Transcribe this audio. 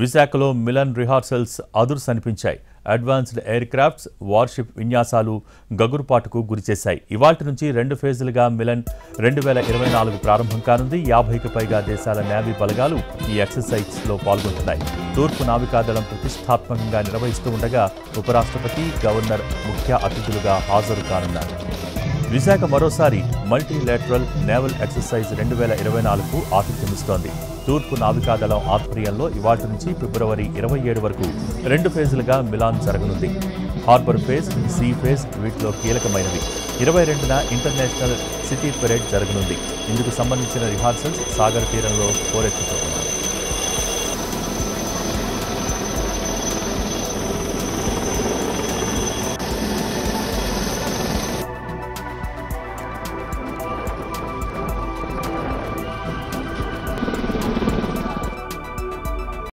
విశాఖలో melon rehearsals అదుర్స్ అనిపించాయి. Advanced air crafts, worship విన్యాసాలు గగురుపాటుకు గురిచేశాయి. ఇవాల్టి నుంచి 2 ఫేజులుగా మిలన్ 2024 ప్రారంభం కానుంది. 50కి పైగా దేశాల నేవీ బలగాలు ఈ ఎక్సర్సైజ్లో పాల్గొంటున్నాయి. తూర్పు నావికాదళం ప్రతిష్టాత్మకంగా నిర్వహిస్తూ ఉండగా ఉపరాష్ట్రపతి, గవర్నర్ ముఖ్య అతిథులుగా హాజరు కానున్నారు. విశాఖ మరోసారి మల్టీలేటరల్ నేవల్ ఎక్సర్సైజ్ 2024కు ఆతిథ్యమిస్తోంది. తూర్పు నావికాదళం ఆధ్వర్యంలో ఇవాటి నుంచి ఫిబ్రవరి 27 వరకు 2 ఫేజులుగా మిలాన్ జరగనుంది. హార్బర్ ఫేజ్, సీ ఫేజ్ వీటిలో కీలకమైనవి. 22న ఇంటర్నేషనల్ సిటీ పెరేడ్ జరగనుంది. ఇందుకు సంబంధించిన రిహార్సల్స్ సాగర్ తీరంలో హోరెత్తుతున్నాయి.